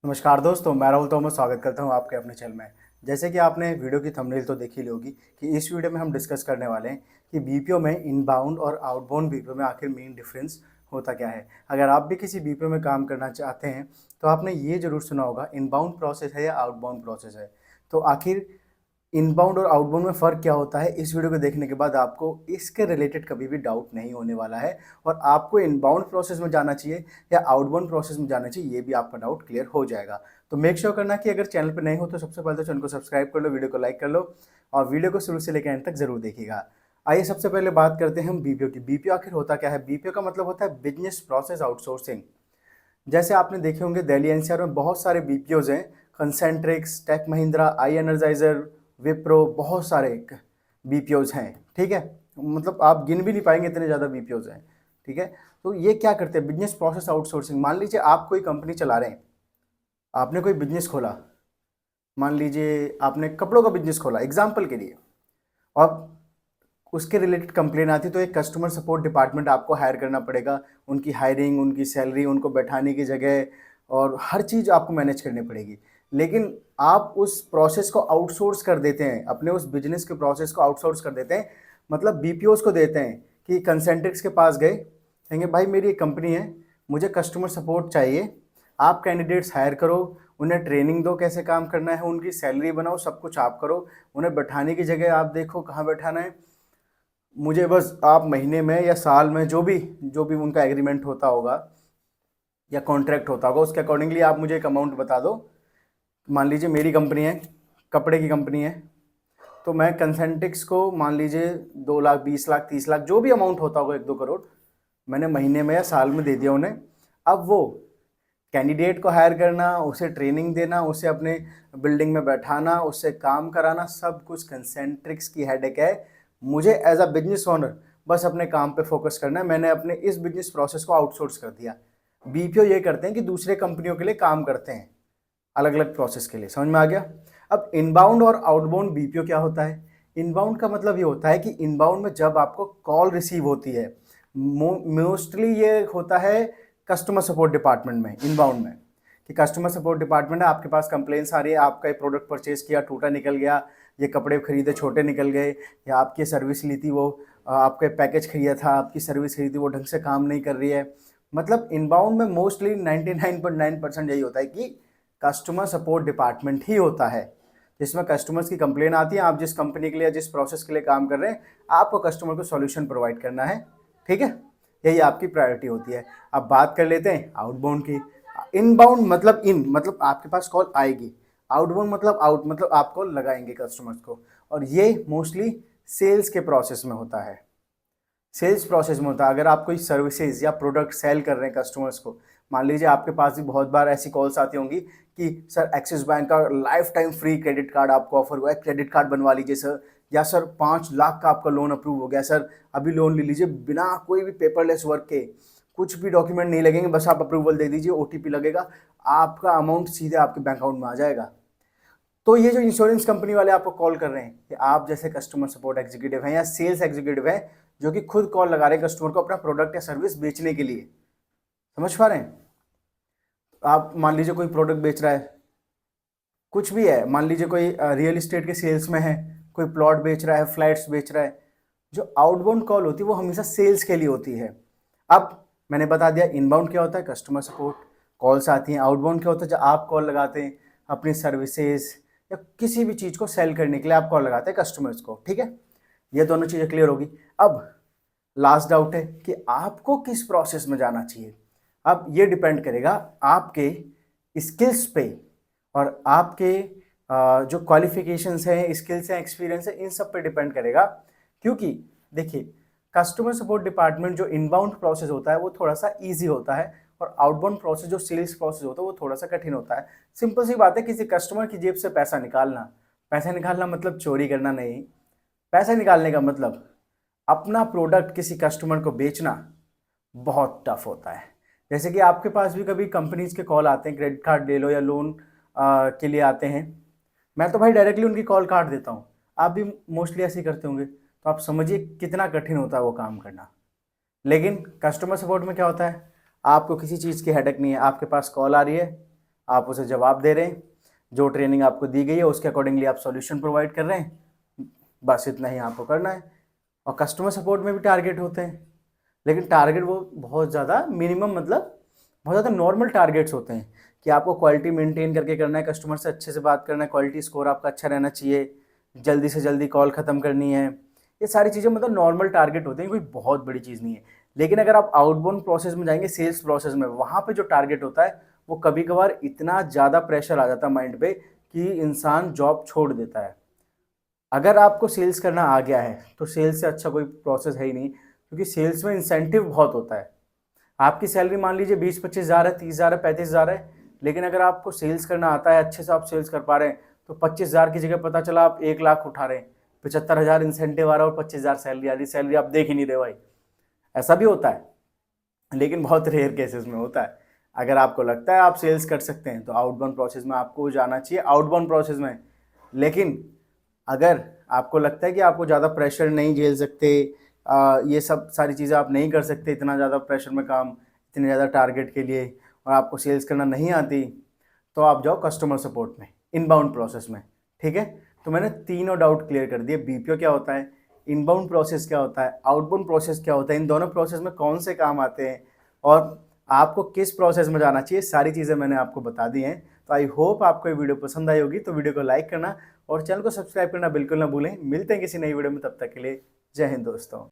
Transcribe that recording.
नमस्कार दोस्तों, मैं राहुल तोमर स्वागत करता हूं आपके अपने चैनल में। जैसे कि आपने वीडियो की थंबनेल तो देखी ली होगी कि इस वीडियो में हम डिस्कस करने वाले हैं कि बीपीओ में इनबाउंड और आउटबाउंड बीपीओ में आखिर मेन डिफरेंस होता क्या है। अगर आप भी किसी बीपीओ में काम करना चाहते हैं तो आपने ये ज़रूर सुना होगा इनबाउंड प्रोसेस है या आउटबाउंड प्रोसेस है। तो आखिर इनबाउंड और आउटबाउंड में फ़र्क क्या होता है, इस वीडियो को देखने के बाद आपको इसके रिलेटेड कभी भी डाउट नहीं होने वाला है और आपको इनबाउंड प्रोसेस में जाना चाहिए या आउटबाउंड प्रोसेस में जाना चाहिए, ये भी आपका डाउट क्लियर हो जाएगा। तो मेक श्योर करना कि अगर चैनल पर नए हो तो सबसे पहले तो चैनल को सब्सक्राइब कर लो, वीडियो को लाइक कर लो और वीडियो को शुरू से लेकर एंड तक जरूर देखिएगा। आइए सबसे पहले बात करते हैं हम बीपीओ की। बीपीओ आखिर होता क्या है? बीपीओ का मतलब होता है बिजनेस प्रोसेस आउटसोर्सिंग। जैसे आपने देखे होंगे दिल्ली एनसीआर में बहुत सारे बीपीओज हैं, कंसेंट्रिक्स, टेक महिंद्रा, आई एनर्जाइजर, विप्रो, बहुत सारे बीपीओज हैं। ठीक है, मतलब आप गिन भी नहीं पाएंगे इतने ज़्यादा बीपीओज हैं। ठीक है, तो ये क्या करते हैं? Business process outsourcing. मान लीजिए आप कोई कंपनी चला रहे हैं, आपने कोई बिजनेस खोला, मान लीजिए आपने कपड़ों का बिजनेस खोला एग्जाम्पल के लिए, और उसके रिलेटेड कंप्लेन आती है तो एक कस्टमर सपोर्ट डिपार्टमेंट आपको हायर करना पड़ेगा। उनकी हायरिंग, उनकी सैलरी, उनको बैठाने की जगह और हर चीज़ आपको मैनेज करनी पड़ेगी। लेकिन आप उस प्रोसेस को आउटसोर्स कर देते हैं, अपने उस बिजनेस के प्रोसेस को आउटसोर्स कर देते हैं, मतलब बीपीओज को देते हैं कि कंसेंट्रिक्स के पास गए, कहेंगे भाई मेरी एक कंपनी है, मुझे कस्टमर सपोर्ट चाहिए, आप कैंडिडेट्स हायर करो, उन्हें ट्रेनिंग दो कैसे काम करना है, उनकी सैलरी बनाओ, सब कुछ आप करो, उन्हें बैठाने की जगह आप देखो कहाँ बैठाना है, मुझे बस आप महीने में या साल में जो भी उनका एग्रीमेंट होता होगा या कॉन्ट्रैक्ट होता होगा उसके अकॉर्डिंगली आप मुझे एक अमाउंट बता दो। मान लीजिए मेरी कंपनी है, कपड़े की कंपनी है, तो मैं कंसेंटिक्स को मान लीजिए 2 लाख, 20 लाख, 30 लाख, जो भी अमाउंट होता होगा, 1-2 करोड़, मैंने महीने में या साल में दे दिया उन्हें। अब वो कैंडिडेट को हायर करना, उसे ट्रेनिंग देना, उसे अपने बिल्डिंग में बैठाना, उससे काम कराना, सब कुछ कंसेंट्रिक्स की हेडेक है। मुझे एज अ बिजनेस ओनर बस अपने काम पे फोकस करना है। मैंने अपने इस बिजनेस प्रोसेस को आउटसोर्स कर दिया। बीपीओ ये करते हैं कि दूसरे कंपनियों के लिए काम करते हैं, अलग अलग प्रोसेस के लिए। समझ में आ गया? अब इनबाउंड और आउटबाउंड बीपीओ क्या होता है? इनबाउंड का मतलब ये होता है कि इनबाउंड में जब आपको कॉल रिसीव होती है, मोस्टली ये होता है कस्टमर सपोर्ट डिपार्टमेंट में, इनबाउंड में, कि कस्टमर सपोर्ट डिपार्टमेंट है, आपके पास कंप्लेंट्स आ रही है, आपका एक प्रोडक्ट परचेज किया, टूटा निकल गया, ये कपड़े खरीदे छोटे निकल गए, या आपकी सर्विस ली थी वो, आपके पैकेज खरीदा था, आपकी सर्विस खरीदी, वो ढंग से काम नहीं कर रही है। मतलब इनबाउंड में मोस्टली 99.9% यही होता है कि कस्टमर सपोर्ट डिपार्टमेंट ही होता है, जिसमें कस्टमर्स की कंप्लेन आती है, आप जिस कंपनी के लिए, जिस प्रोसेस के लिए काम कर रहे हैं, आपको कस्टमर को सॉल्यूशन प्रोवाइड करना है। ठीक है, यही आपकी प्रायोरिटी होती है। अब बात कर लेते हैं आउटबाउंड की। इनबाउंड मतलब इन, मतलब आपके पास कॉल आएगी, आउटबाउंड मतलब आउट, मतलब आप कॉल लगाएंगे कस्टमर्स को, और ये मोस्टली सेल्स के प्रोसेस में होता है। सेल्स प्रोसेस में होता है। अगर आप कोई सर्विसेज या प्रोडक्ट सेल कर रहे हैं कस्टमर्स को, मान लीजिए आपके पास भी बहुत बार ऐसी कॉल्स आती होंगी कि सर एक्सिस बैंक का life time free credit card आपको ऑफर हुआ है, क्रेडिट कार्ड बनवा लीजिए सर, या सर 5 लाख का आपका लोन अप्रूव हो गया सर, अभी लोन ले लीजिए बिना कोई भी पेपरलेस वर्क के, कुछ भी डॉक्यूमेंट नहीं लगेंगे, बस आप अप्रूवल दे दीजिए, ओटीपी लगेगा, आपका अमाउंट सीधे आपके बैंक अकाउंट में आ जाएगा। तो ये जो इंश्योरेंस कंपनी वाले आपको कॉल कर रहे हैं, कि आप जैसे कस्टमर सपोर्ट एग्जीक्यूटिव हैं या सेल्स एग्जीक्यूटिव हैं, जो कि खुद कॉल लगा रहे हैं कस्टमर को अपना प्रोडक्ट या सर्विस बेचने के लिए। समझ पा रहे हैं? आप मान लीजिए कोई प्रोडक्ट बेच रहा है, कुछ भी है, मान लीजिए कोई रियल इस्टेट के सेल्स में है, कोई प्लॉट बेच रहा है, फ्लैट्स बेच रहा है, जो आउटबाउंड कॉल होती है वो हमेशा सेल्स के लिए होती है। अब मैंने बता दिया इनबाउंड क्या होता है, कस्टमर सपोर्ट कॉल्स आती हैं। आउटबाउंड क्या होता है, जब आप कॉल लगाते हैं अपनी सर्विसेज या किसी भी चीज़ को सेल करने के लिए, आप कॉल लगाते हैं कस्टमर्स को। ठीक है, ये दोनों चीज़ें क्लियर होगी। अब लास्ट डाउट है कि आपको किस प्रोसेस में जाना चाहिए। अब ये डिपेंड करेगा आपके स्किल्स पे और आपके जो क्वालिफिकेशंस हैं, स्किल्स हैं, एक्सपीरियंस है, इन सब पे डिपेंड करेगा। क्योंकि देखिए, कस्टमर सपोर्ट डिपार्टमेंट जो इनबाउंड प्रोसेस होता है वो थोड़ा सा ईजी होता है, और आउटबाउंड प्रोसेस जो सेल्स प्रोसेस होता है वो थोड़ा सा कठिन होता है। सिंपल सी बात है, किसी कस्टमर की जेब से पैसा निकालना, पैसा निकालना मतलब चोरी करना नहीं, पैसा निकालने का मतलब अपना प्रोडक्ट किसी कस्टमर को बेचना बहुत टफ होता है। जैसे कि आपके पास भी कभी कंपनीज के कॉल आते हैं, क्रेडिट कार्ड ले लो या लोन के लिए आते हैं, मैं तो भाई डायरेक्टली उनकी कॉल काट देता हूँ, आप भी मोस्टली ऐसे ही करते होंगे। तो आप समझिए कितना कठिन होता है वो काम करना। लेकिन कस्टमर सपोर्ट में क्या होता है, आपको किसी चीज़ की हेडेक नहीं है, आपके पास कॉल आ रही है, आप उसे जवाब दे रहे हैं, जो ट्रेनिंग आपको दी गई है उसके अकॉर्डिंगली आप सॉल्यूशन प्रोवाइड कर रहे हैं, बस इतना ही आपको करना है। और कस्टमर सपोर्ट में भी टारगेट होते हैं, लेकिन टारगेट वो बहुत ज़्यादा मिनिमम, मतलब बहुत ज़्यादा नॉर्मल टारगेट्स होते हैं कि आपको क्वालिटी मेंटेन करके करना है, कस्टमर से अच्छे से बात करना है, क्वालिटी स्कोर आपका अच्छा रहना चाहिए, जल्दी से जल्दी कॉल ख़त्म करनी है। ये सारी चीज़ें मतलब नॉर्मल टारगेट होते हैं, कोई बहुत बड़ी चीज़ नहीं है। लेकिन अगर आप आउटबाउंड प्रोसेस में जाएंगे, सेल्स प्रोसेस में, वहाँ पे जो टारगेट होता है वो कभी कभार इतना ज़्यादा प्रेशर आ जाता है माइंड पे कि इंसान जॉब छोड़ देता है। अगर आपको सेल्स करना आ गया है तो सेल्स से अच्छा कोई प्रोसेस है ही नहीं, क्योंकि सेल्स में इंसेंटिव बहुत होता है। आपकी सैलरी मान लीजिए 20-25 हज़ार है, 30 हज़ार है, 35 हज़ार है, लेकिन अगर आपको सेल्स करना आता है, अच्छे से आप सेल्स कर पा रहे हैं, तो 25 हज़ार की जगह पता चला आप 1 लाख उठा रहे हैं, 75 हज़ार इंसेंटिव आ रहा है और 25 हज़ार सैलरी आ रही, सैलरी आप देख ही नहीं रहे भाई। ऐसा भी होता है, लेकिन बहुत रेयर केसेस में होता है। अगर आपको लगता है आप सेल्स कर सकते हैं तो आउटबाउंड प्रोसेस में आपको जाना चाहिए, आउटबाउंड प्रोसेस में। लेकिन अगर आपको लगता है कि आपको ज़्यादा प्रेशर नहीं झेल सकते, ये सब सारी चीज़ें आप नहीं कर सकते, इतना ज़्यादा प्रेशर में काम, इतने ज़्यादा टारगेट के लिए, और आपको सेल्स करना नहीं आती, तो आप जाओ कस्टमर सपोर्ट में, इनबाउंड प्रोसेस में। ठीक है, तो मैंने तीनों डाउट क्लियर कर दिए, बीपीओ क्या होता है, इनबाउंड प्रोसेस क्या होता है, आउटबाउंड प्रोसेस क्या होता है, इन दोनों प्रोसेस में कौन से काम आते हैं, और आपको किस प्रोसेस में जाना चाहिए, सारी चीज़ें मैंने आपको बता दी हैं। तो आई होप आपको ये वीडियो पसंद आई होगी, तो वीडियो को लाइक करना और चैनल को सब्सक्राइब करना बिल्कुल ना भूलें। मिलते हैं किसी नई वीडियो में, तब तक के लिए जय हिंद दोस्तों।